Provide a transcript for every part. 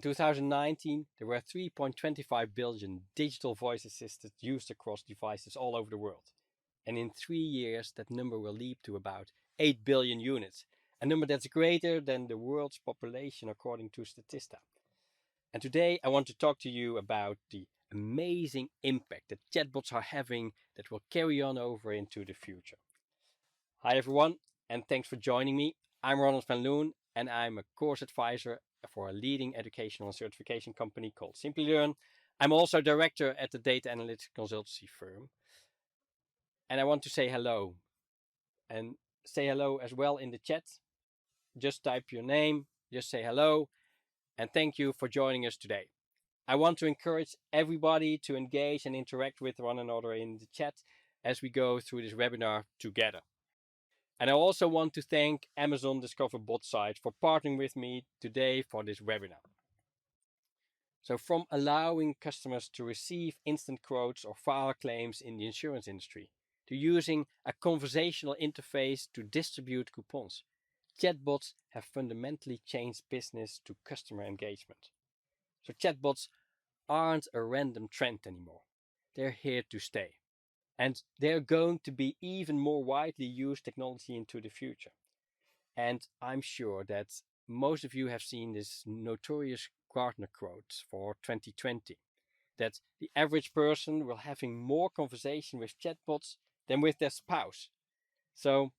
In 2019, there were 3.25 billion digital voice assistants used across devices all over the world. And in 3 years, that number will leap to about 8 billion units, a number that's greater than the world's population according to Statista. And today I want to talk to you about the amazing impact that chatbots are having that will carry on over into the future. Hi everyone, and thanks for joining me. I'm Ronald van Loon, and I'm a course advisor for a leading educational and certification company called Simply Learn. I'm also director at the data analytics consultancy firm. And I want to say hello. And say hello as well in the chat. Just type your name, just say hello, and thank you for joining us today. I want to encourage everybody to engage and interact with one another in the chat as we go through this webinar together. And I also want to thank Amazon Discover Bot site for partnering with me today for this webinar. So from allowing customers to receive instant quotes or file claims in the insurance industry, to using a conversational interface to distribute coupons, chatbots have fundamentally changed business to customer engagement. So chatbots aren't a random trend anymore. They're here to stay. And they're going to be even more widely used technology into the future. And I'm sure that most of you have seen this notorious Gartner quote for 2020, that the average person will having more conversation with chatbots than with their spouse. So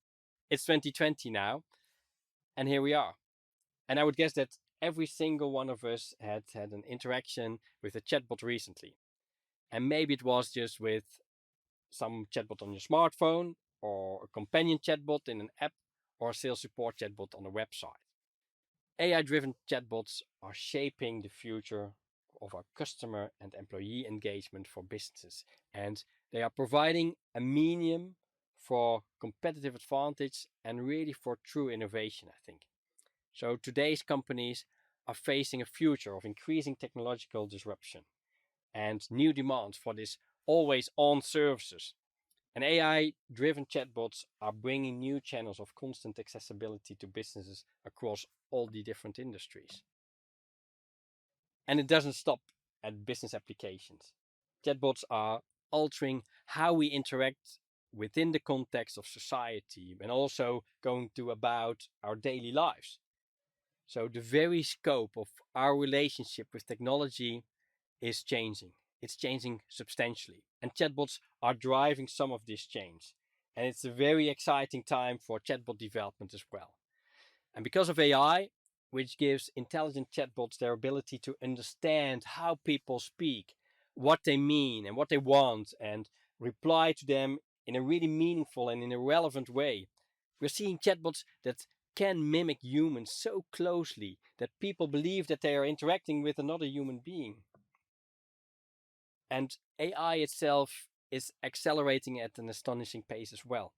it's 2020 now, and here we are. And I would guess that every single one of us had an interaction with a chatbot recently. And maybe it was just with some chatbot on your smartphone, or a companion chatbot in an app, or a sales support chatbot on a website. AI-driven chatbots are shaping the future of our customer and employee engagement for businesses, and they are providing a medium for competitive advantage and really for true innovation, I think. So today's companies are facing a future of increasing technological disruption and new demands for this always-on services. And AI-driven chatbots are bringing new channels of constant accessibility to businesses across all the different industries. And it doesn't stop at business applications. Chatbots are altering how we interact within the context of society and also going to about our daily lives. So the very scope of our relationship with technology is changing. It's changing substantially. And chatbots are driving some of this change. And it's a very exciting time for chatbot development as well. And because of AI, which gives intelligent chatbots their ability to understand how people speak, what they mean and what they want, and reply to them in a really meaningful and in a relevant way, we're seeing chatbots that can mimic humans so closely that people believe that they are interacting with another human being. And AI itself is accelerating at an astonishing pace as well.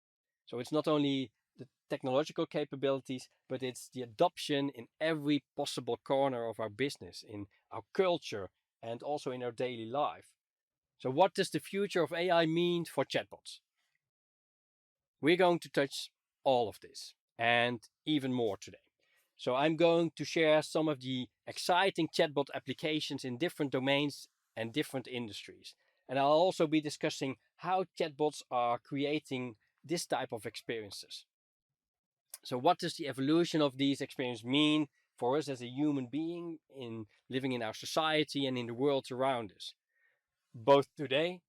So it's not only the technological capabilities, but it's the adoption in every possible corner of our business, in our culture, and also in our daily life. So what does the future of AI mean for chatbots? We're going to touch all of this and even more today. So I'm going to share some of the exciting chatbot applications in different domains and different industries. And I'll also be discussing how chatbots are creating this type of experiences. So what does the evolution of these experiences mean for us as a human being in living in our society and in the world around us? Both today,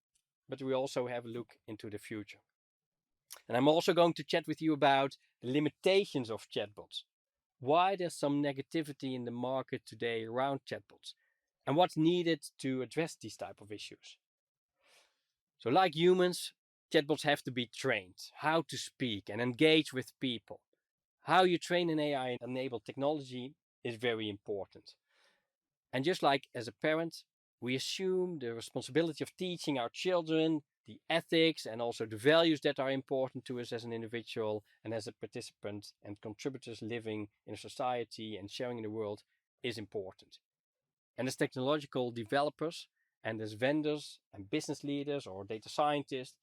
but we also have a look into the future. And I'm also going to chat with you about the limitations of chatbots, why there's some negativity in the market today around chatbots, and what's needed to address these type of issues. So like humans, chatbots have to be trained how to speak and engage with people. How you train an AI-enabled technology is very important. And just like as a parent, we assume the responsibility of teaching our children the ethics and also the values that are important to us as an individual and as a participant and contributors living in a society and sharing in the world is important. And as technological developers and as vendors and business leaders or data scientists,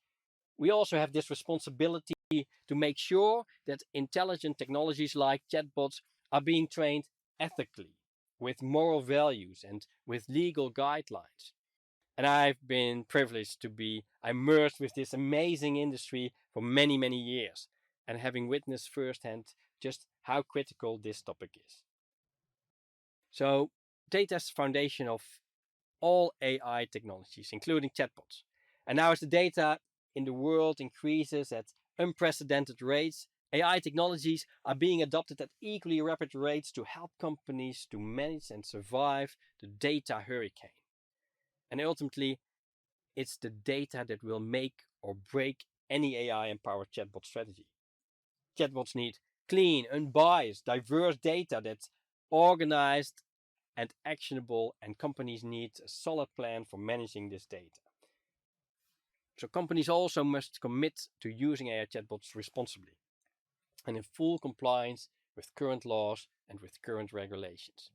we also have this responsibility to make sure that intelligent technologies like chatbots are being trained ethically with moral values and with legal guidelines. And I've been privileged to be immersed with this amazing industry for many, many years, and having witnessed firsthand just how critical this topic is. So, data is the foundation of all AI technologies, including chatbots. And now, as the data in the world increases at unprecedented rates, AI technologies are being adopted at equally rapid rates to help companies to manage and survive the data hurricane. And ultimately, it's the data that will make or break any AI-empowered chatbot strategy. Chatbots need clean, unbiased, diverse data that's organized and actionable, and companies need a solid plan for managing this data. So companies also must commit to using AI chatbots responsibly and in full compliance with current laws and with current regulations.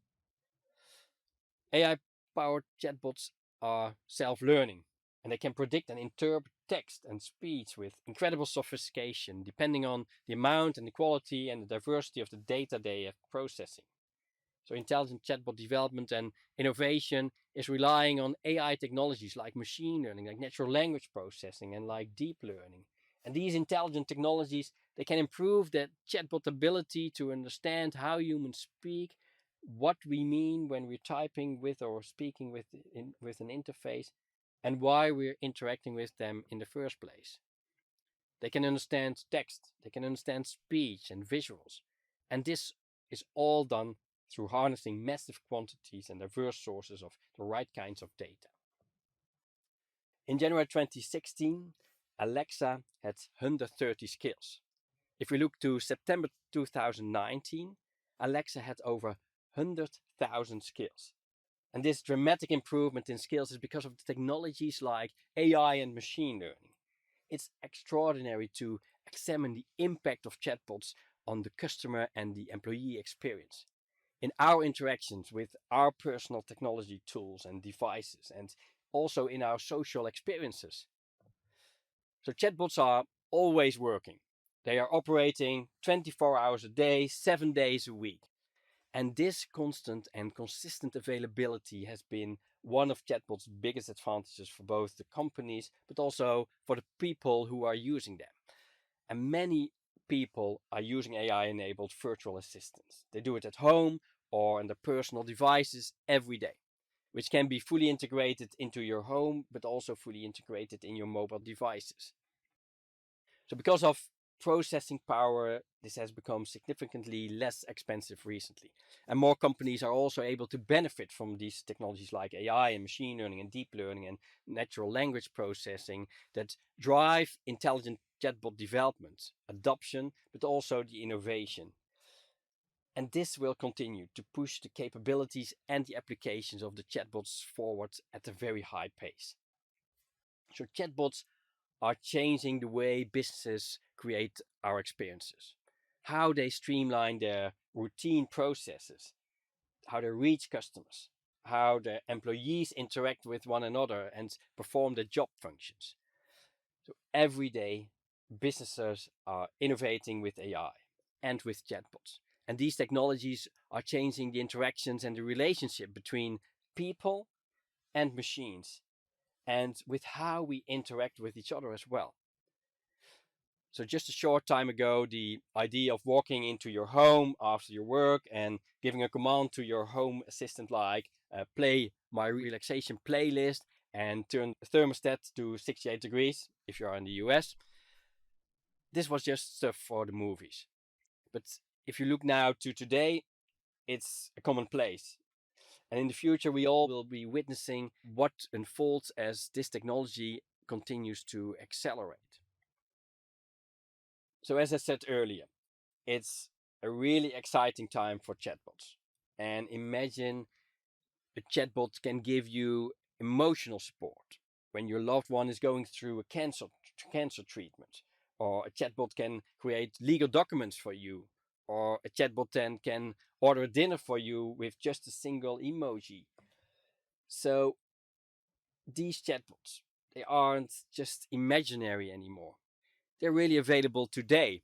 AI-powered chatbots are self-learning, and they can predict and interpret text and speech with incredible sophistication, depending on the amount and the quality and the diversity of the data they are processing. So intelligent chatbot development and innovation is relying on AI technologies like machine learning, like natural language processing, and like deep learning. And these intelligent technologies, they can improve the chatbot ability to understand how humans speak, what we mean when we're typing with or speaking with an interface, and why we're interacting with them in the first place. They can understand text, they can understand speech and visuals. And this is all done through harnessing massive quantities and diverse sources of the right kinds of data. In January 2016, Alexa had 130 skills. If we look to September 2019, Alexa had over 100,000 skills. And this dramatic improvement in skills is because of the technologies like AI and machine learning. It's extraordinary to examine the impact of chatbots on the customer and the employee experience. In our interactions with our personal technology tools and devices, and also in our social experiences. So chatbots are always working. They are operating 24 hours a day, 7 days a week. And this constant and consistent availability has been one of chatbots' biggest advantages for both the companies, but also for the people who are using them. And many people are using AI-enabled virtual assistants. They do it at home or on their personal devices every day, which can be fully integrated into your home, but also fully integrated in your mobile devices. So because of processing power, this has become significantly less expensive recently. And more companies are also able to benefit from these technologies like AI and machine learning and deep learning and natural language processing that drive intelligent chatbot development, adoption, but also the innovation. And this will continue to push the capabilities and the applications of the chatbots forward at a very high pace. So chatbots are changing the way businesses create our experiences, how they streamline their routine processes, how they reach customers, how their employees interact with one another and perform their job functions. So every day, businesses are innovating with AI and with chatbots. And these technologies are changing the interactions and the relationship between people and machines, and with how we interact with each other as well. So just a short time ago, the idea of walking into your home after your work and giving a command to your home assistant like play my relaxation playlist and turn the thermostat to 68 degrees if you are in the US. This was just stuff for the movies. But if you look now to today, it's a commonplace. And in the future, we all will be witnessing what unfolds as this technology continues to accelerate. So as I said earlier, it's a really exciting time for chatbots. And imagine a chatbot can give you emotional support when your loved one is going through a cancer treatment, or a chatbot can create legal documents for you, or a chatbot then can order a dinner for you with just a single emoji. So these chatbots, they aren't just imaginary anymore. They're really available today.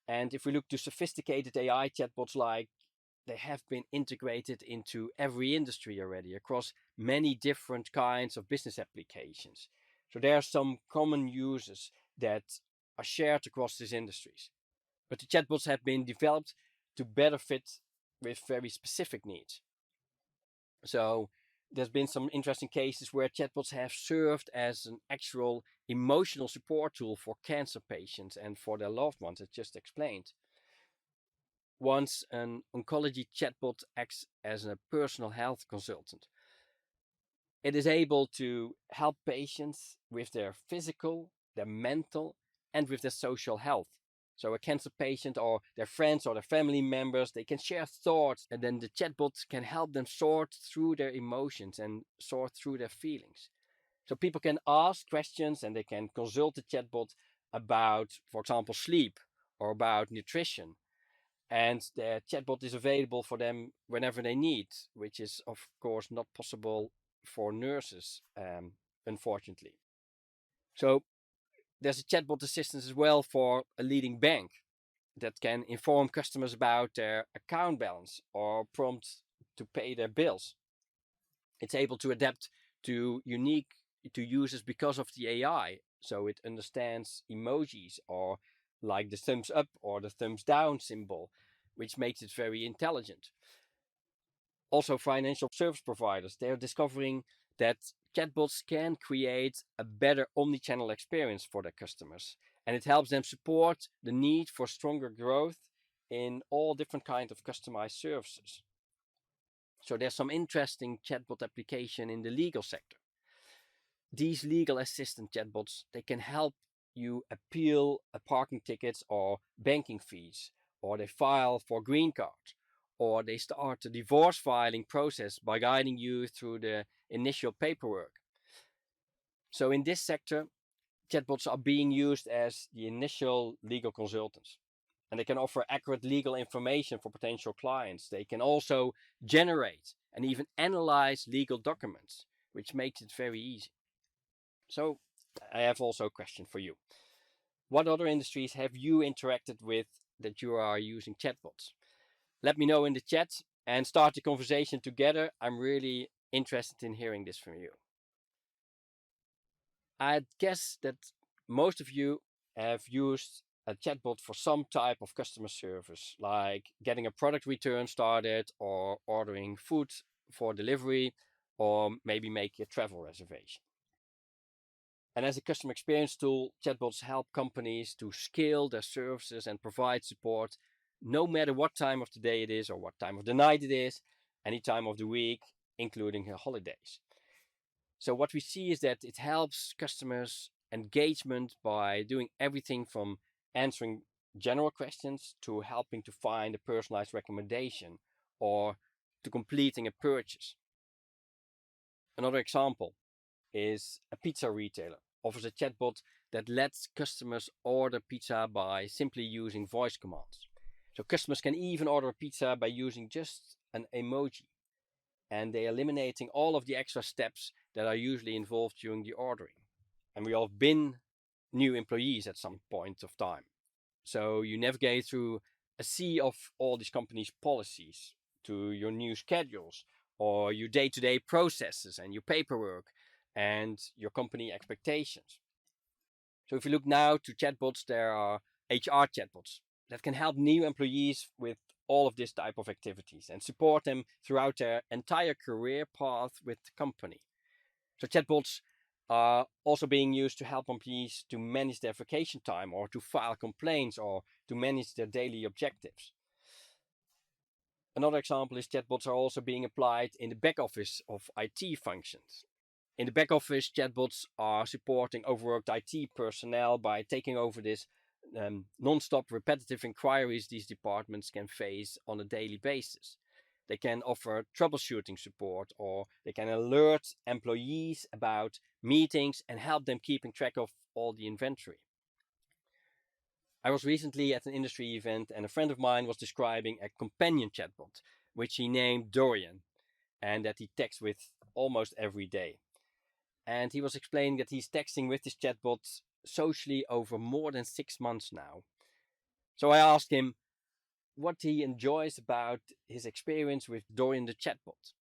And if we look to sophisticated AI chatbots like they have been integrated into every industry already across many different kinds of business applications. So there are some common uses that are shared across these industries. But the chatbots have been developed to better fit with very specific needs. So there's been some interesting cases where chatbots have served as an actual emotional support tool for cancer patients and for their loved ones, as just explained. Once an oncology chatbot acts as a personal health consultant. It is able to help patients with their physical, their mental, and with their social health. So a cancer patient or their friends or their family members, they can share thoughts, and then the chatbot can help them sort through their emotions and sort through their feelings. So people can ask questions and they can consult the chatbot about, for example, sleep or about nutrition. And the chatbot is available for them whenever they need, which is, of course, not possible for nurses, unfortunately. So there's a chatbot assistant as well for a leading bank that can inform customers about their account balance or prompt to pay their bills. It's able to adapt to unique to users because of the AI. So it understands emojis or like the thumbs up or the thumbs down symbol, which makes it very intelligent. Also, financial service providers, they're discovering that chatbots can create a better omni-channel experience for their customers, and it helps them support the need for stronger growth in all different kinds of customized services. So there's some interesting chatbot application in the legal sector. These legal assistant chatbots, they can help you appeal a parking tickets or banking fees, or they file for green card, or they start the divorce filing process by guiding you through the initial paperwork. So in this sector, chatbots are being used as the initial legal consultants. And they can offer accurate legal information for potential clients. They can also generate and even analyze legal documents, which makes it very easy. So I have also a question for you. What other industries have you interacted with that you are using chatbots? Let me know in the chat and start the conversation together. I'm really interested in hearing this from you. I guess that most of you have used a chatbot for some type of customer service, like getting a product return started or ordering food for delivery, or maybe make a travel reservation. And as a customer experience tool, chatbots help companies to scale their services and provide support no matter what time of the day it is or what time of the night it is, any time of the week, including holidays. So what we see is that it helps customers engagement by doing everything from answering general questions to helping to find a personalized recommendation or to completing a purchase. Another example is a pizza retailer offers a chatbot that lets customers order pizza by simply using voice commands. So customers can even order pizza by using just an emoji, and they're eliminating all of the extra steps that are usually involved during the ordering. And we all have been new employees at some point of time. So you navigate through a sea of all these companies' policies to your new schedules or your day-to-day processes and your paperwork and your company expectations. So if you look now to chatbots, there are HR chatbots that can help new employees with all of this type of activities and support them throughout their entire career path with the company. So chatbots are also being used to help employees to manage their vacation time or to file complaints or to manage their daily objectives. Another example is chatbots are also being applied in the back office of IT functions. In the back office, chatbots are supporting overworked IT personnel by taking over this non-stop repetitive inquiries these departments can face on a daily basis. They can offer troubleshooting support or they can alert employees about meetings and help them keeping track of all the inventory. I was recently at an industry event and a friend of mine was describing a companion chatbot, which he named Dorian, and that he texts with almost every day. And he was explaining that he's texting with this chatbot socially over more than 6 months now. So I asked him, what he enjoys about his experience with Dorian the chatbot.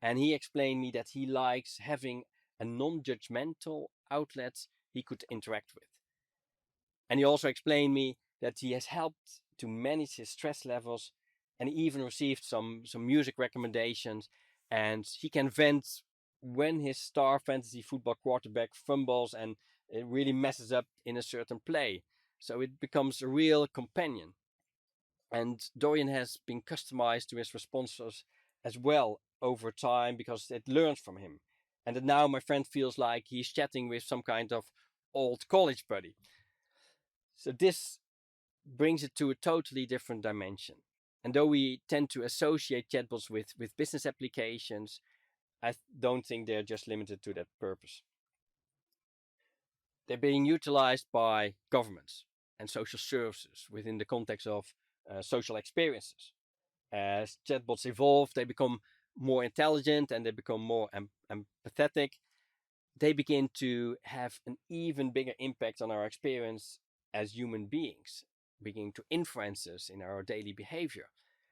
And he explained me that he likes having a non-judgmental outlet he could interact with. And he also explained me that he has helped to manage his stress levels, and he even received some music recommendations, and he can vent when his star fantasy football quarterback fumbles and it really messes up in a certain play. So it becomes a real companion. And Dorian has been customized to his responses as well over time because it learns from him. And that now my friend feels like he's chatting with some kind of old college buddy. So this brings it to a totally different dimension. And though we tend to associate chatbots with business applications, I don't think they're just limited to that purpose. They're being utilized by governments and social services within the context of social experiences. As chatbots evolve, they become more intelligent and they become more empathetic. They begin to have an even bigger impact on our experience as human beings, beginning to influence us in our daily behavior.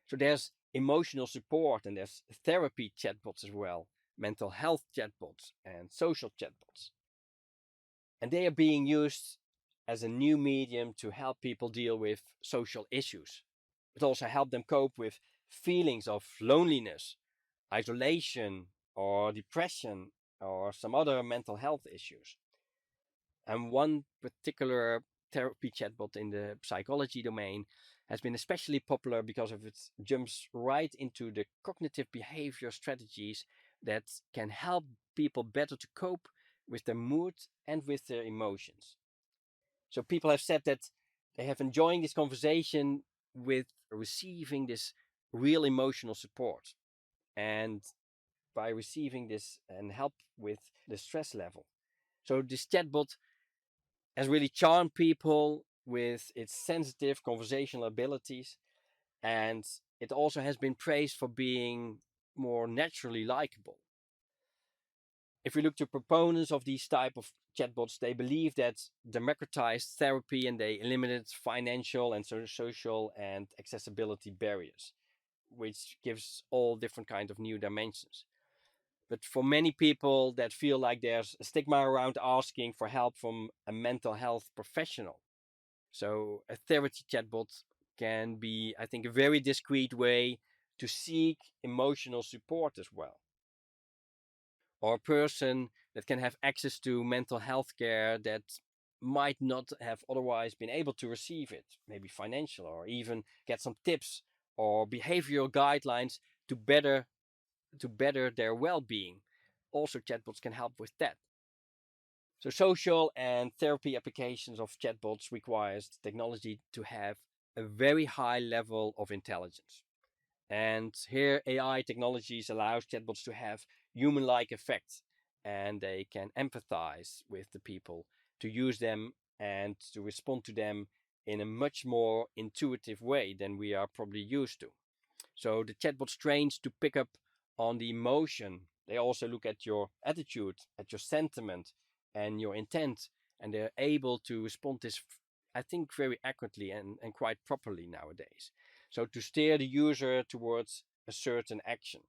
So there's emotional support and there's therapy chatbots as well, mental health chatbots and social chatbots. And they are being used as a new medium to help people deal with social issues, but also help them cope with feelings of loneliness, isolation, or depression, or some other mental health issues. And one particular therapy chatbot in the psychology domain has been especially popular because of its jumps right into the cognitive behavior strategies that can help people better to cope with their mood and with their emotions. So people have said that they have enjoying this conversation with receiving this real emotional support and by receiving this and help with the stress level. So this chatbot has really charmed people with its sensitive conversational abilities, and it also has been praised for being more naturally likable. If we look to proponents of these type of chatbots, they believe that democratized therapy and they eliminate financial and social and accessibility barriers, which gives all different kind of new dimensions. But for many people that feel like there's a stigma around asking for help from a mental health professional. So a therapy chatbot can be, I think, a very discreet way to seek emotional support as well. Or a person that can have access to mental health care that might not have otherwise been able to receive it, maybe financial, or even get some tips or behavioral guidelines to better their well-being. Also, chatbots can help with that. So social and therapy applications of chatbots requires technology to have a very high level of intelligence. And here AI technologies allows chatbots to have human-like effects and they can empathize with the people to use them and to respond to them in a much more intuitive way than we are probably used to. So the chatbot's trained to pick up on the emotion. They also look at your attitude, at your sentiment, and your intent, and they're able to respond this, I think, very accurately and quite properly nowadays. So to steer the user towards a certain action.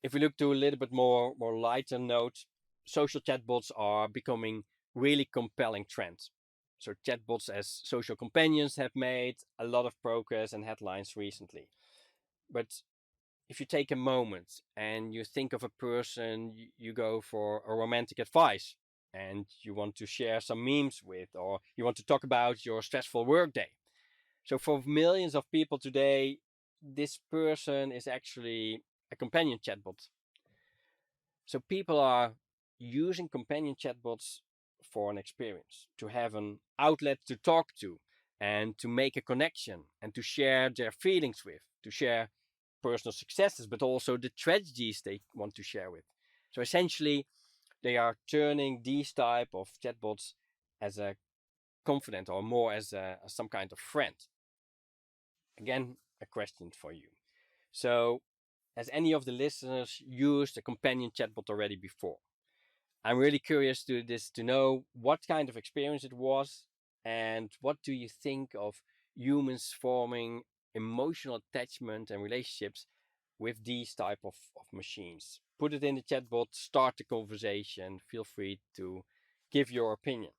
If we look to a little bit more lighter note, social chatbots are becoming really compelling trends. So chatbots as social companions have made a lot of progress and headlines recently. But if you take a moment and you think of a person you go for a romantic advice and you want to share some memes with, or you want to talk about your stressful workday. So for millions of people today, this person is actually a companion chatbot. So people are using companion chatbots for an experience, to have an outlet to talk to and to make a connection and to share their feelings with, to share personal successes, but also the tragedies they want to share with. So essentially, they are turning these type of chatbots as a confidant or more as some kind of friend. Again, a question for you. So, has any of the listeners used a companion chatbot already before? I'm really curious to know what kind of experience it was and what do you think of humans forming emotional attachment and relationships with these type of machines. Put it in the chatbot, start the conversation, feel free to give your opinion.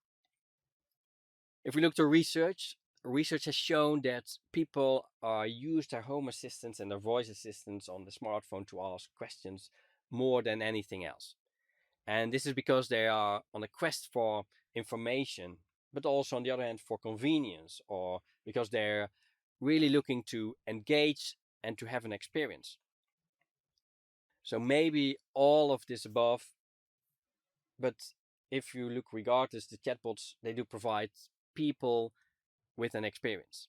If we look to research has shown that people use their home assistants and their voice assistants on the smartphone to ask questions more than anything else. And this is because they are on a quest for information, but also on the other hand for convenience, or because they're really looking to engage and to have an experience. So maybe all of this above, but if you look regardless, the chatbots, they do provide people with an experience.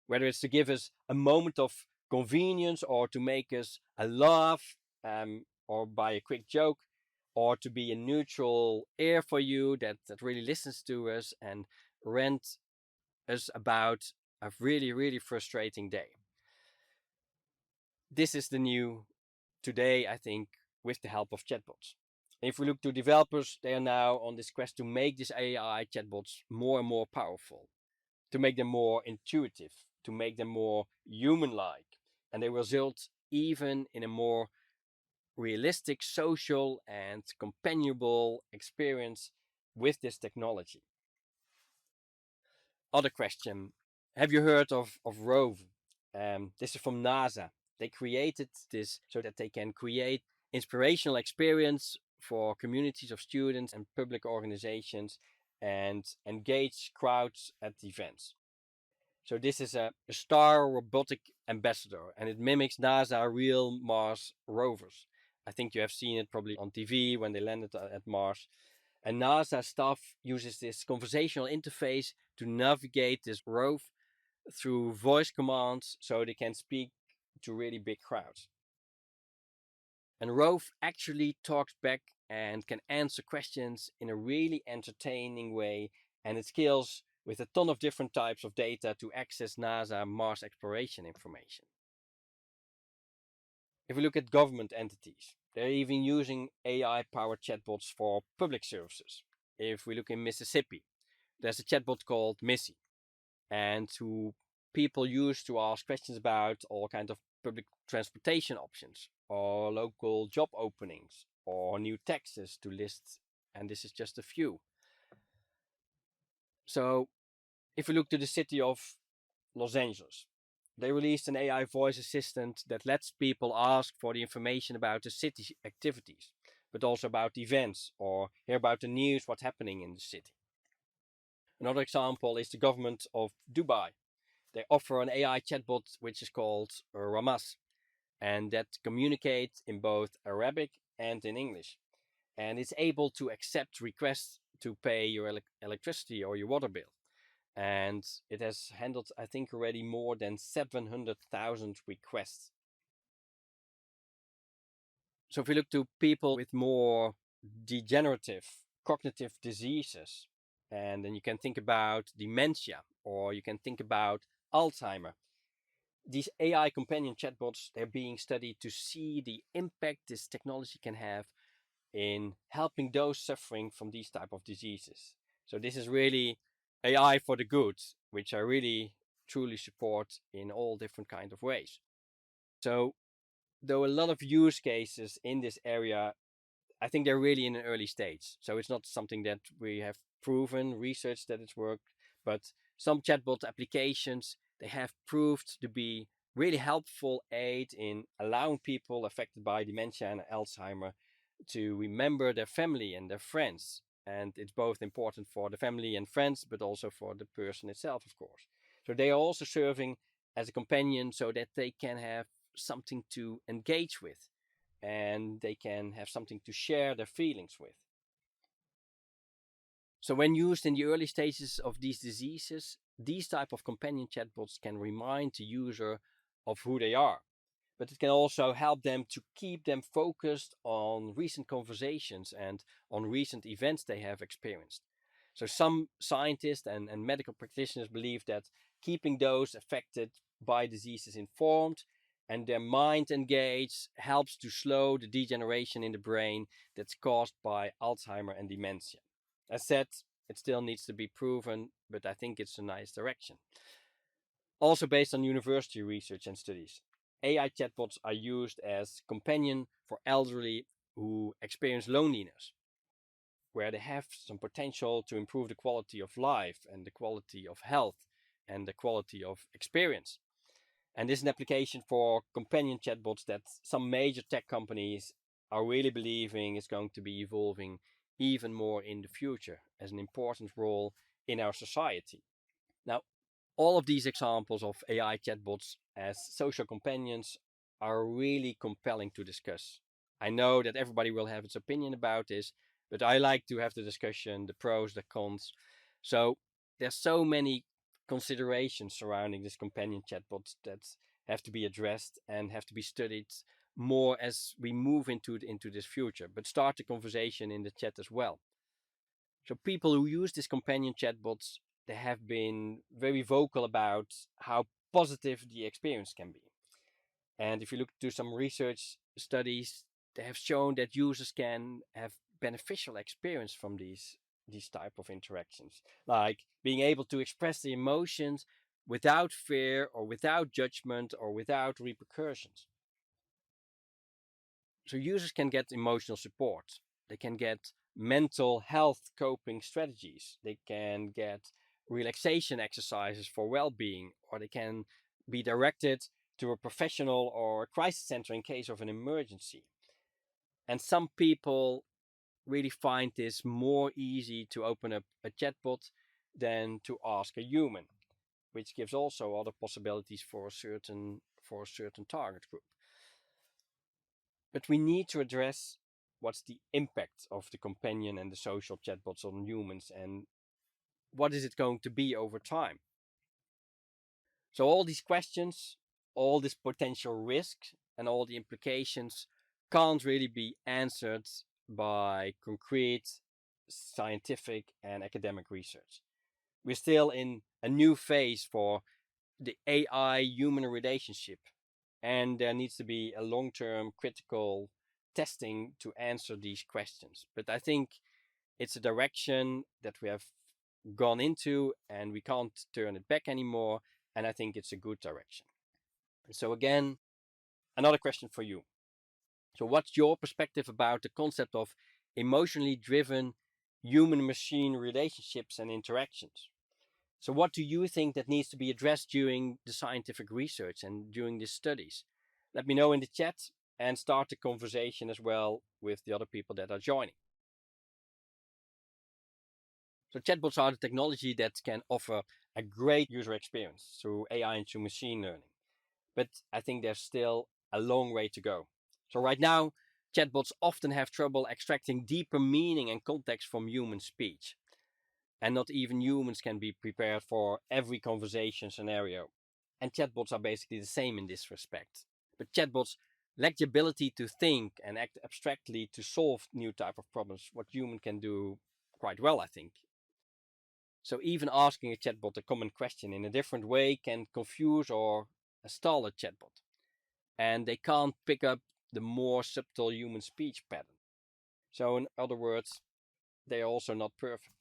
Whether it's to give us a moment of convenience or to make us a laugh, or by a quick joke, or to be a neutral ear for you that really listens to us and rant us about a really, really frustrating day. This is the new today, I think, with the help of chatbots. If we look to developers, they are now on this quest to make these AI chatbots more and more powerful, to make them more intuitive, to make them more human like, and they result even in a more realistic social and companionable experience with this technology. Other question: have you heard of Rove? This is from NASA. They created this so that they can create inspirational experience for communities of students and public organizations and engage crowds at events. So this is a star robotic ambassador, and it mimics NASA real Mars rovers. I think you have seen it probably on TV when they landed at Mars. And NASA staff uses this conversational interface to navigate this rove through voice commands so they can speak to really big crowds. And Rove actually talks back and can answer questions in a really entertaining way, and it scales with a ton of different types of data to access NASA Mars exploration information. If we look at government entities, they're even using AI powered chatbots for public services. If we look in Mississippi, there's a chatbot called Missy, and who people use to ask questions about all kinds of public transportation options, or local job openings, or new taxes to list, and this is just a few. So, if we look to the city of Los Angeles, they released an AI voice assistant that lets people ask for the information about the city's activities, but also about events or hear about the news, what's happening in the city. Another example is the government of Dubai. They offer an AI chatbot which is called Ramas, and that communicates in both Arabic and in English. And it's able to accept requests to pay your electricity or your water bill. And it has handled, I think, already more than 700,000 requests. So if we look to people with more degenerative cognitive diseases, and then you can think about dementia, or you can think about Alzheimer. These AI companion chatbots, they're being studied to see the impact this technology can have in helping those suffering from these type of diseases. So this is really AI for the good, which I really truly support in all different kind of ways. So though a lot of use cases in this area, I think they're really in an early stage. So it's not something that we have proven, research that it's worked, but some chatbot applications, they have proved to be really helpful aid in allowing people affected by dementia and Alzheimer to remember their family and their friends. And it's both important for the family and friends, but also for the person itself, of course. So they are also serving as a companion so that they can have something to engage with and they can have something to share their feelings with. So when used in the early stages of these diseases, these type of companion chatbots can remind the user of who they are, but it can also help them to keep them focused on recent conversations and on recent events they have experienced. So some scientists and medical practitioners believe that keeping those affected by diseases informed and their mind engaged helps to slow the degeneration in the brain that's caused by Alzheimer and dementia. As said, it still needs to be proven, but I think it's a nice direction. Also based on university research and studies, AI chatbots are used as companion for elderly who experience loneliness, where they have some potential to improve the quality of life and the quality of health and the quality of experience. And this is an application for companion chatbots that some major tech companies are really believing is going to be evolving even more in the future as an important role in our society. Now, all of these examples of AI chatbots as social companions are really compelling to discuss. I know that everybody will have its opinion about this, but I like to have the discussion, the pros, the cons. So there's so many considerations surrounding this companion chatbot that have to be addressed and have to be studied more as we move into this future. But start the conversation in the chat as well. So people who use these companion chatbots, they have been very vocal about how positive the experience can be. And if you look to some research studies, they have shown that users can have beneficial experience from these type of interactions, like being able to express the emotions without fear or without judgment or without repercussions. So users can get emotional support. They can get mental health coping strategies. They can get relaxation exercises for well-being, or they can be directed to a professional or a crisis center in case of an emergency. And some people really find this more easy to open up a chatbot than to ask a human, which gives also other possibilities for a certain target group. But we need to address what's the impact of the companion and the social chatbots on humans and what is it going to be over time. So all these questions, all this potential risk and all the implications can't really be answered by concrete scientific and academic research. We're still in a new phase for the AI human relationship, and there needs to be a long-term critical testing to answer these questions. But I think it's a direction that we have gone into and we can't turn it back anymore, and I think it's a good direction. So again, another question for you. So what's your perspective about the concept of emotionally driven human machine relationships and interactions? So what do you think that needs to be addressed during the scientific research and during these studies? Let me know in the chat and start the conversation as well with the other people that are joining. So chatbots are the technology that can offer a great user experience through AI and through machine learning. But I think there's still a long way to go. So right now, chatbots often have trouble extracting deeper meaning and context from human speech. And not even humans can be prepared for every conversation scenario. And chatbots are basically the same in this respect. But chatbots lack the ability to think and act abstractly to solve new type of problems, what human can do quite well, I think. So even asking a chatbot a common question in a different way can confuse or stall a chatbot. And they can't pick up the more subtle human speech pattern. So in other words, they are also not perfect.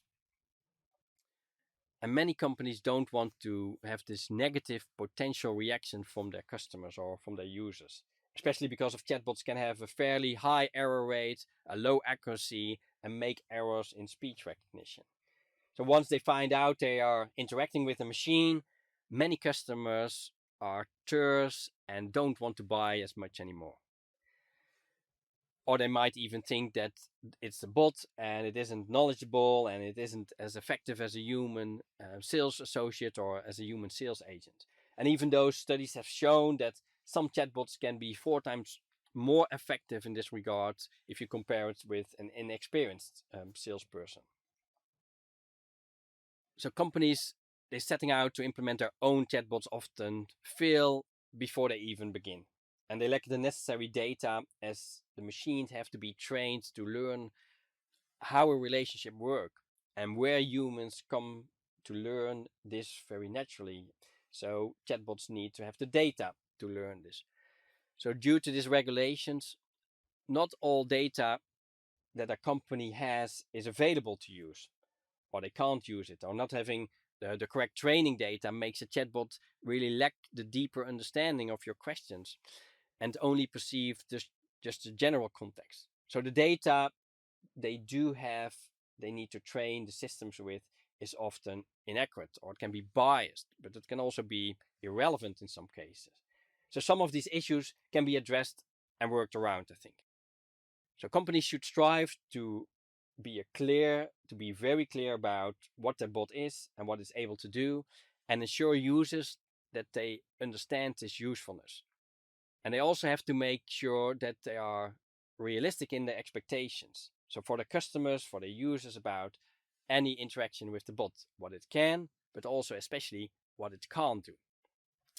And many companies don't want to have this negative potential reaction from their customers or from their users, especially because of chatbots can have a fairly high error rate, a low accuracy, and make errors in speech recognition. So once they find out they are interacting with a machine, many customers are terse and don't want to buy as much anymore. Or they might even think that it's a bot and it isn't knowledgeable and it isn't as effective as a human sales associate or as a human sales agent. And even those studies have shown that some chatbots can be 4 times more effective in this regard if you compare it with an inexperienced salesperson. So companies, they're setting out to implement their own chatbots often fail before they even begin. And they lack the necessary data as the machines have to be trained to learn how a relationship works and where humans come to learn this very naturally. So chatbots need to have the data to learn this. So due to these regulations, not all data that a company has is available to use, or they can't use it, or not having The correct training data makes a chatbot really lack the deeper understanding of your questions and only perceive just the general context. So the data they do have, they need to train the systems with is often inaccurate, or it can be biased, but it can also be irrelevant in some cases. So some of these issues can be addressed and worked around, I think. So companies should strive to be very clear about what their bot is and what it's able to do, and ensure users that they understand its usefulness. And they also have to make sure that they are realistic in their expectations. So for the customers, for the users, about any interaction with the bot, what it can, but also especially what it can't do.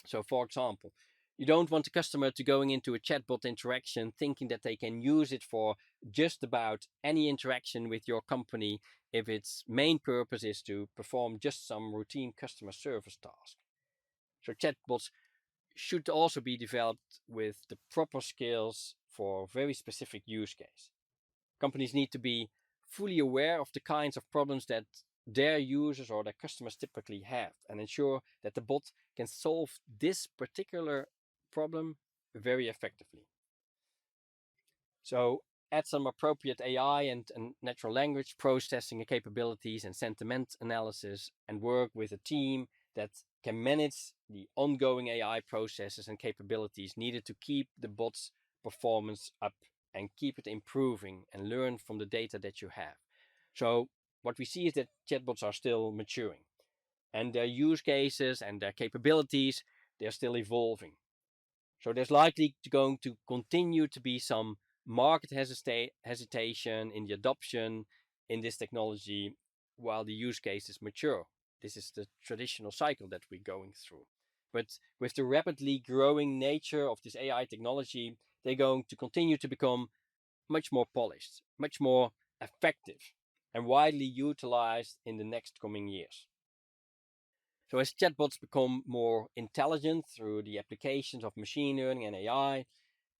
So for example, you don't want the customer to going into a chatbot interaction thinking that they can use it for just about any interaction with your company if its main purpose is to perform just some routine customer service task. So chatbots should also be developed with the proper skills for very specific use case. Companies need to be fully aware of the kinds of problems that their users or their customers typically have and ensure that the bot can solve this particular problem very effectively. So add some appropriate AI and natural language processing capabilities and sentiment analysis, and work with a team that can manage the ongoing AI processes and capabilities needed to keep the bot's performance up and keep it improving and learn from the data that you have. So what we see is that chatbots are still maturing, and their use cases and their capabilities, they're still evolving. So there's likely going to continue to be some market hesitation in the adoption in this technology while the use cases mature. This is the traditional cycle that we're going through. But with the rapidly growing nature of this AI technology, they're going to continue to become much more polished, much more effective, and widely utilized in the next coming years. So as chatbots become more intelligent through the applications of machine learning and AI,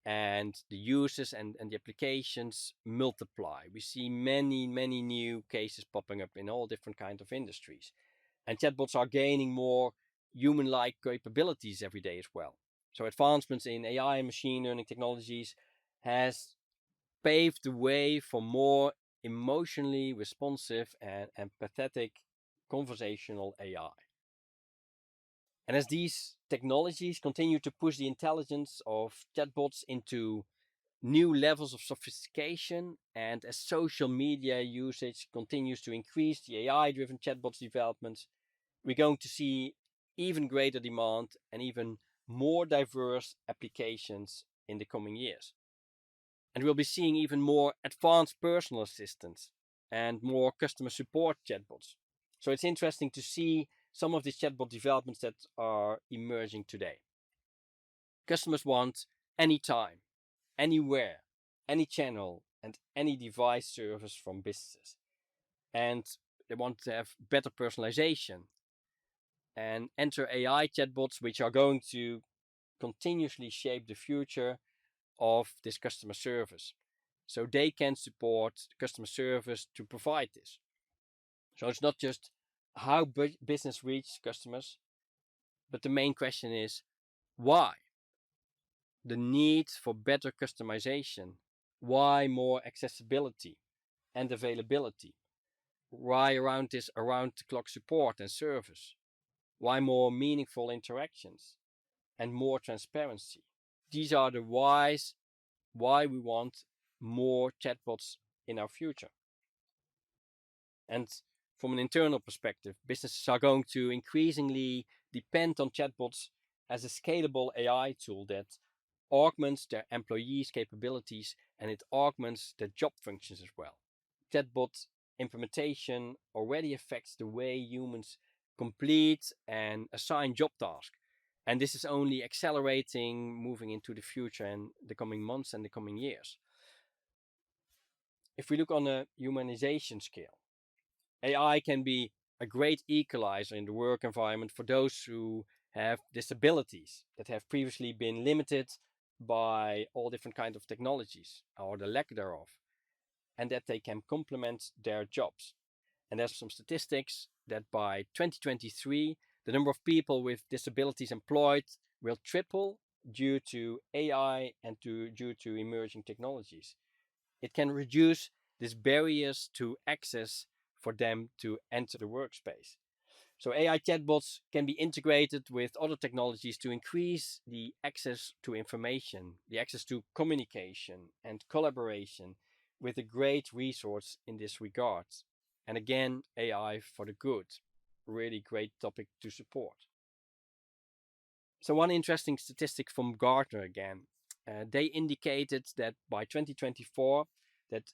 and the uses and the applications multiply, we see many new cases popping up in all different kinds of industries. And chatbots are gaining more human-like capabilities every day as well. So advancements in AI and machine learning technologies has paved the way for more emotionally responsive and empathetic conversational AI. And as these technologies continue to push the intelligence of chatbots into new levels of sophistication, and as social media usage continues to increase the AI driven chatbots developments, we're going to see even greater demand and even more diverse applications in the coming years. And we'll be seeing even more advanced personal assistants and more customer support chatbots. So it's interesting to see some of these chatbot developments that are emerging today. Customers want anytime, anywhere, any channel, and any device service from businesses. And they want to have better personalization and enter AI chatbots, which are going to continuously shape the future of this customer service. So they can support customer service to provide this. So it's not just how business reaches customers, but the main question is why? The need for better customization. Why more accessibility and availability? Why around this around the clock support and service? Why more meaningful interactions and more transparency? These are the whys why we want more chatbots in our future. And from an internal perspective, businesses are going to increasingly depend on chatbots as a scalable AI tool that augments their employees' capabilities and it augments their job functions as well. Chatbot implementation already affects the way humans complete and assign job tasks. And this is only accelerating moving into the future and the coming months and the coming years. If we look on a humanization scale, AI can be a great equalizer in the work environment for those who have disabilities that have previously been limited by all different kinds of technologies or the lack thereof, and that they can complement their jobs. And there's some statistics that by 2023, the number of people with disabilities employed will triple due to AI and due to emerging technologies. It can reduce these barriers to access for them to enter the workspace. So AI chatbots can be integrated with other technologies to increase the access to information, the access to communication and collaboration with a great resource in this regard. And again, AI for the good. Really great topic to support. So one interesting statistic from Gartner again. They indicated that by 2024 that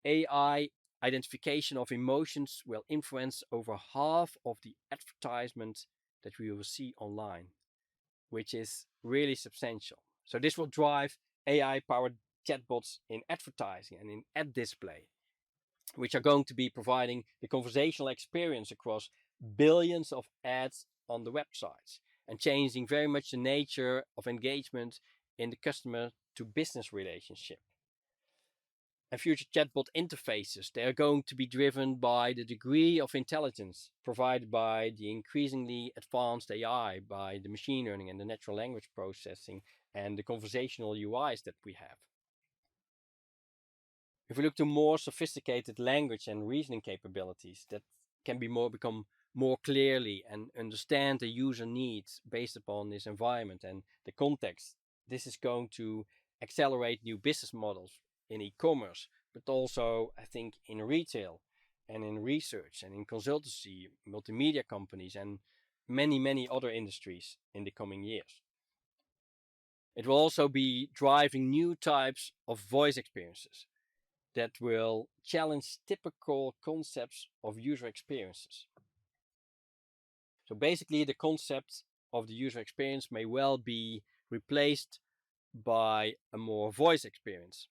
AI identification of emotions will influence over half of the advertisements that we will see online, which is really substantial. So this will drive AI-powered chatbots in advertising and in ad display, which are going to be providing the conversational experience across billions of ads on the websites and changing very much the nature of engagement in the customer to business relationship. And future chatbot interfaces, they are going to be driven by the degree of intelligence provided by the increasingly advanced AI, by the machine learning and the natural language processing and the conversational UIs that we have. If we look to more sophisticated language and reasoning capabilities that can become more clearly and understand the user needs based upon this environment and the context, this is going to accelerate new business models in e-commerce, but also I think in retail and in research and in consultancy, multimedia companies and many other industries in the coming years. It will also be driving new types of voice experiences that will challenge typical concepts of user experiences. So basically the concept of the user experience may well be replaced by a more voice experience.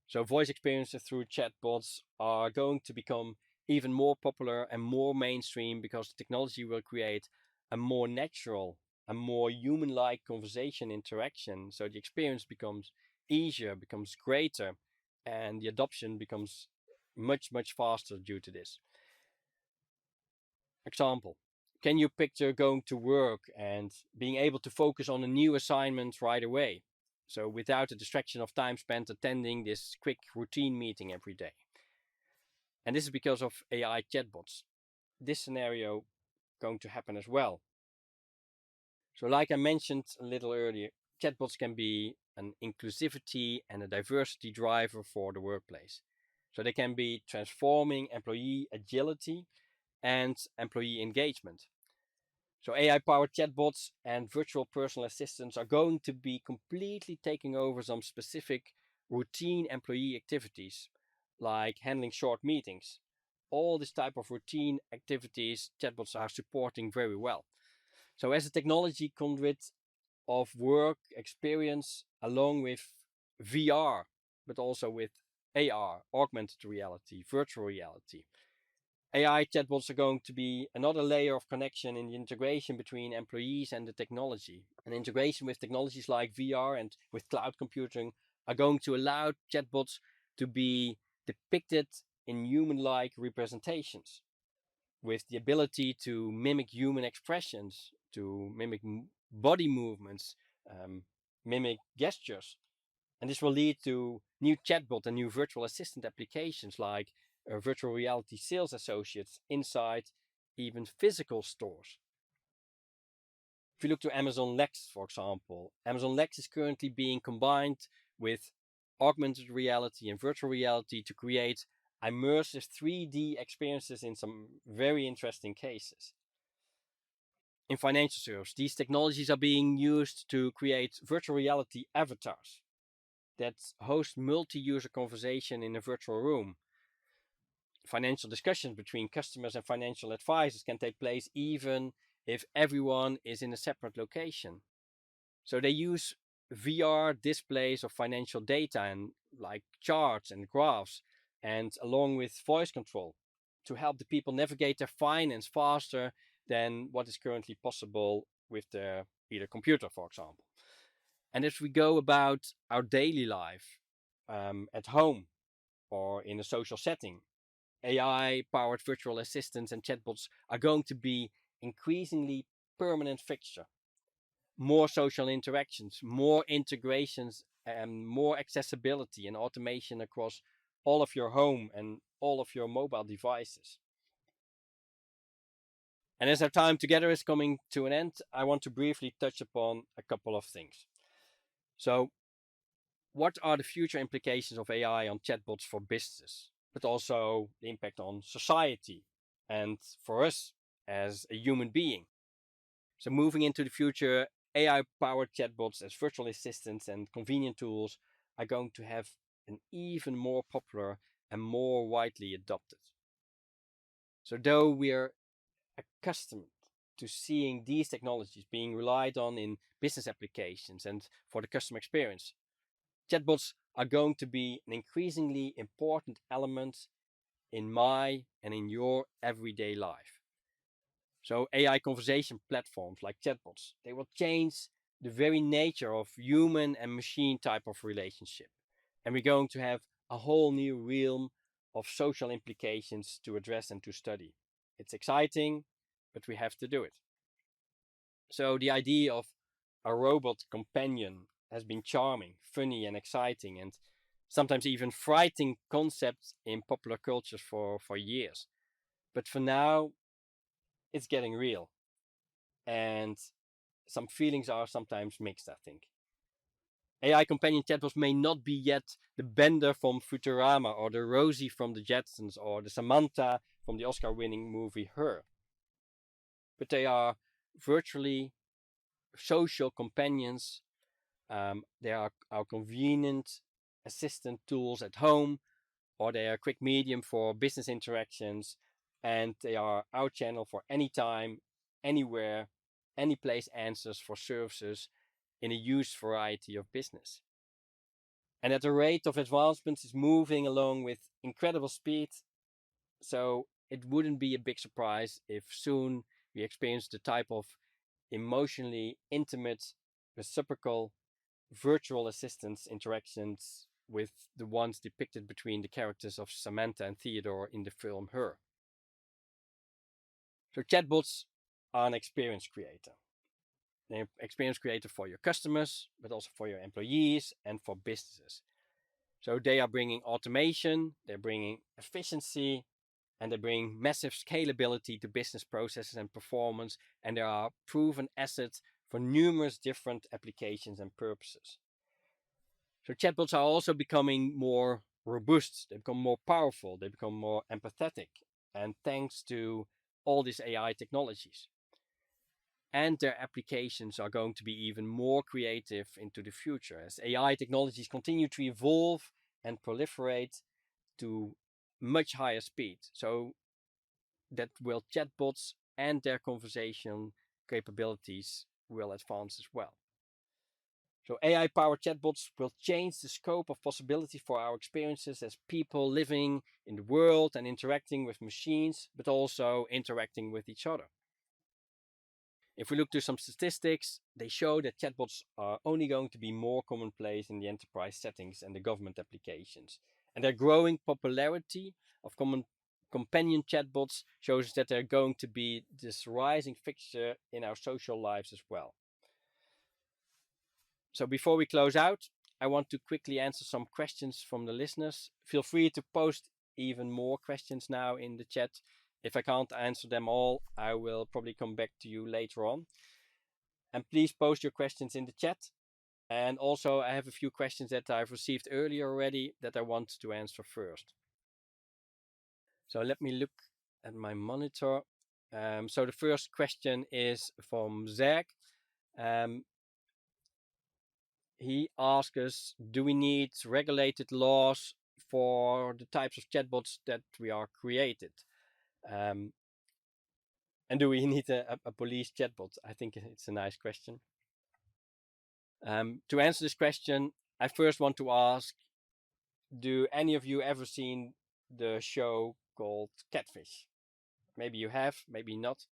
So voice experiences through chatbots are going to become even more popular and more mainstream because the technology will create a more natural, a more human-like conversation interaction. So the experience becomes easier, becomes greater, and the adoption becomes much faster due to this. Example, can you picture going to work and being able to focus on a new assignment right away? So without the distraction of time spent attending this quick routine meeting every day. And this is because of AI chatbots. This scenario going to happen as well. So like I mentioned a little earlier, chatbots can be an inclusivity and a diversity driver for the workplace. So they can be transforming employee agility and employee engagement. So AI-powered chatbots and virtual personal assistants are going to be completely taking over some specific routine employee activities, like handling short meetings. All this type of routine activities chatbots are supporting very well. So as a technology conduit of work experience along with VR, but also with AR, augmented reality, virtual reality, AI chatbots are going to be another layer of connection in the integration between employees and the technology. And integration with technologies like VR and with cloud computing are going to allow chatbots to be depicted in human-like representations with the ability to mimic human expressions, to mimic body movements, mimic gestures. And this will lead to new chatbot and new virtual assistant applications like virtual reality sales associates inside even physical stores. If you look to Amazon Lex, for example, Amazon Lex is currently being combined with augmented reality and virtual reality to create immersive 3D experiences in some very interesting cases. In financial services, these technologies are being used to create virtual reality avatars that host multi-user conversation in a virtual room. Financial discussions between customers and financial advisors can take place even if everyone is in a separate location. So they use VR displays of financial data and like charts and graphs, and along with voice control to help the people navigate their finance faster than what is currently possible with their either computer, for example. And if we go about our daily life at home or in a social setting, AI-powered virtual assistants and chatbots are going to be increasingly permanent fixture. More social interactions, more integrations, and more accessibility and automation across all of your home and all of your mobile devices. And as our time together is coming to an end, I want to briefly touch upon a couple of things. So, what are the future implications of AI on chatbots for businesses, but also the impact on society and for us as a human being? So, moving into the future, AI powered chatbots as virtual assistants and convenient tools are going to have an even more popular and more widely adopted. So, though we're accustomed to seeing these technologies being relied on in business applications and for the customer experience, chatbots are going to be an increasingly important element in my and in your everyday life. So AI conversation platforms like chatbots, they will change the very nature of human and machine type of relationship. And we're going to have a whole new realm of social implications to address and to study. It's exciting, but we have to do it. So the idea of a robot companion has been charming, funny, and exciting, and sometimes even frightening concept in popular cultures for years. But for now, it's getting real. And some feelings are sometimes mixed, I think. AI companion chatbots may not be yet the Bender from Futurama, or the Rosie from the Jetsons, or the Samantha from the Oscar winning movie Her. But they are virtually social companions. They are our convenient assistant tools at home, or they are a quick medium for business interactions, and they are our channel for anytime, anywhere, any place answers for services in a huge variety of business. And at the rate of advancements is moving along with incredible speed, so it wouldn't be a big surprise if soon we experience the type of emotionally intimate, reciprocal, virtual assistants interactions with the ones depicted between the characters of Samantha and Theodore in the film Her. So chatbots are an experience creator. They're an experience creator for your customers, but also for your employees and for businesses. So they are bringing automation, they're bringing efficiency, and they bring massive scalability to business processes and performance, and they are proven assets for numerous different applications and purposes. So chatbots are also becoming more robust, they become more powerful, they become more empathetic, and thanks to all these AI technologies. And their applications are going to be even more creative into the future as AI technologies continue to evolve and proliferate to much higher speed. So that will chatbots and their conversation capabilities will advance as well. So AI powered chatbots will change the scope of possibility for our experiences as people living in the world and interacting with machines, but also interacting with each other. If we look to some statistics, they show that chatbots are only going to be more commonplace in the enterprise settings and the government applications. And their growing popularity of companion chatbots shows that they're going to be this rising fixture in our social lives as well. So before we close out, I want to quickly answer some questions from the listeners. Feel free to post even more questions now in the chat. If I can't answer them all, I will probably come back to you later on. And please post your questions in the chat. And also, I have a few questions that I've received earlier already that I want to answer first. So let me look at my monitor. So the first question is from Zach. He asks us, do we need regulated laws for the types of chatbots that we are created? And do we need a police chatbot? I think it's a nice question. To answer this question, I first want to ask, do any of you ever seen the show called Catfish? Maybe you have, maybe not.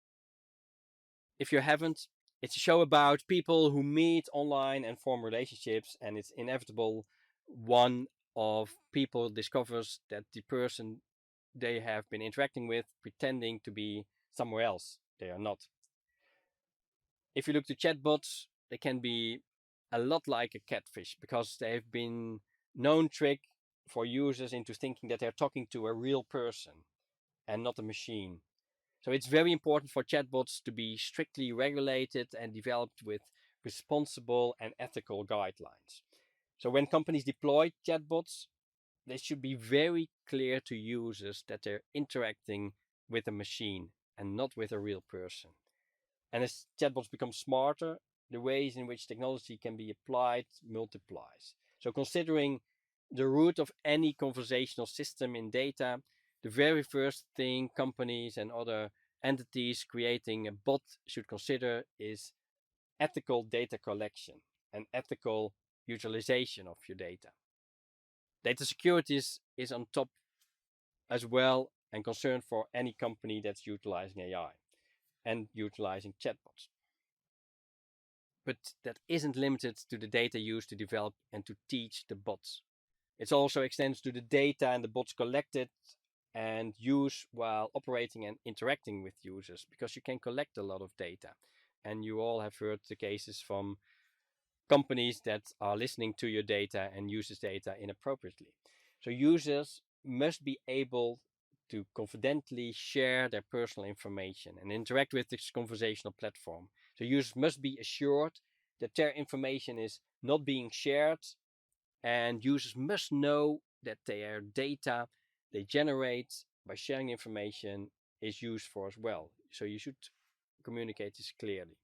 If you haven't, it's a show about people who meet online and form relationships, and it's inevitable one of people discovers that the person they have been interacting with pretending to be somewhere else. They are not. If you look to chatbots, they can be a lot like a catfish because they've been known trick for users into thinking that they're talking to a real person and not a machine. So it's very important for chatbots to be strictly regulated and developed with responsible and ethical guidelines. So when companies deploy chatbots, they should be very clear to users that they're interacting with a machine and not with a real person. And as chatbots become smarter, the ways in which technology can be applied multiplies. So considering the root of any conversational system in data, the very first thing companies and other entities creating a bot should consider is ethical data collection and ethical utilization of your data. Data security is on top as well and concern for any company that's utilizing AI and utilizing chatbots. But that isn't limited to the data used to develop and to teach the bots. It also extends to the data and the bots collected and use while operating and interacting with users, because you can collect a lot of data. And you all have heard the cases from companies that are listening to your data and use this data inappropriately. So users must be able to confidently share their personal information and interact with this conversational platform. So users must be assured that their information is not being shared, and users must know that their data they generate by sharing information is used for as well. So you should communicate this clearly.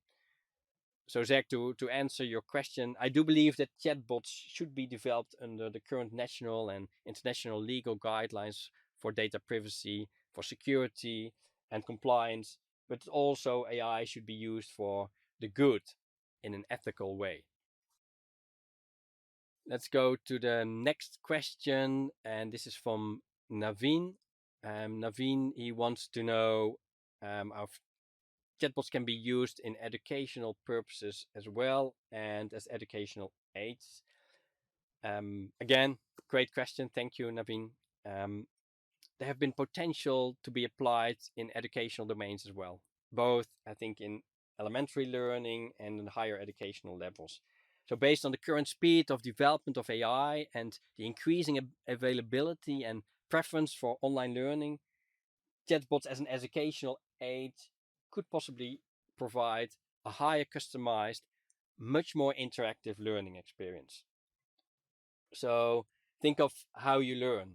So Zach, to answer your question, I do believe that chatbots should be developed under the current national and international legal guidelines for data privacy, for security and compliance, but also AI should be used for the good in an ethical way. Let's go to the next question, and this is from Naveen. Naveen, he wants to know our chatbots can be used in educational purposes as well and as educational aids. Again, great question. Thank you, Naveen. There have been potential to be applied in educational domains as well, both, I think, in elementary learning and in higher educational levels. So based on the current speed of development of AI and the increasing availability and preference for online learning, chatbots as an educational aid could possibly provide a higher customized, much more interactive learning experience. So think of how you learn.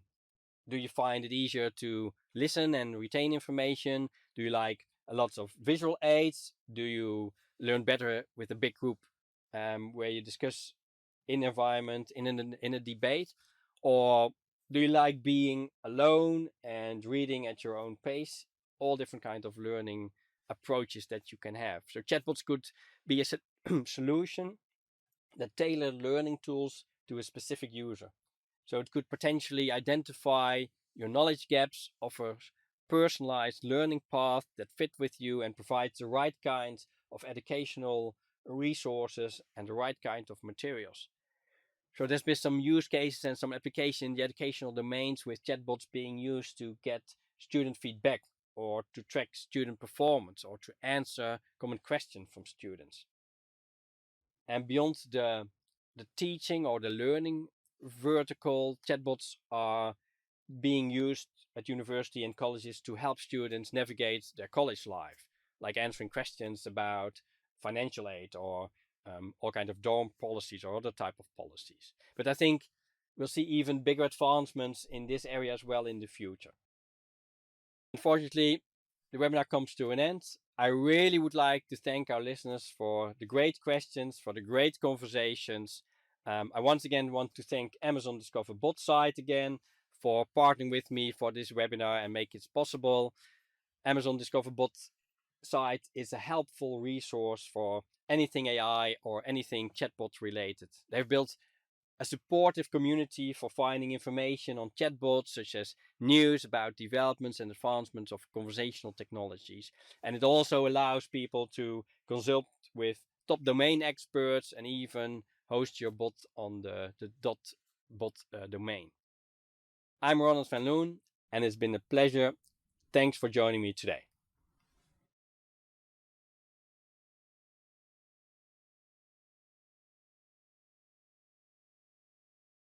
Do you find it easier to listen and retain information? Do you like a lot of visual aids? Do you learn better with a big group where you discuss in environment, in a debate? Or do you like being alone and reading at your own pace? All different kinds of learning approaches that you can have. So chatbots could be a solution that tailor learning tools to a specific user. So it could potentially identify your knowledge gaps, offers personalized learning path that fit with you and provides the right kind of educational resources and the right kind of materials. So there's been some use cases and some application in the educational domains with chatbots being used to get student feedback or to track student performance or to answer common questions from students. And beyond the teaching or the learning vertical, chatbots are being used at university and colleges to help students navigate their college life, like answering questions about financial aid or all kind of dorm policies or other type of policies. But I think we'll see even bigger advancements in this area as well in the future. Unfortunately, the webinar comes to an end. I really would like to thank our listeners for the great questions, for the great conversations. I once again want to thank Amazon Discover Bot site again for partnering with me for this webinar and make it possible. Amazon Discover Bot site is a helpful resource for anything AI or anything chatbot related. They've built a supportive community for finding information on chatbots, such as news about developments and advancements of conversational technologies. And it also allows people to consult with top domain experts and even host your bot on the .bot domain. I'm Ronald van Loon. and it's been a pleasure. Thanks for joining me today.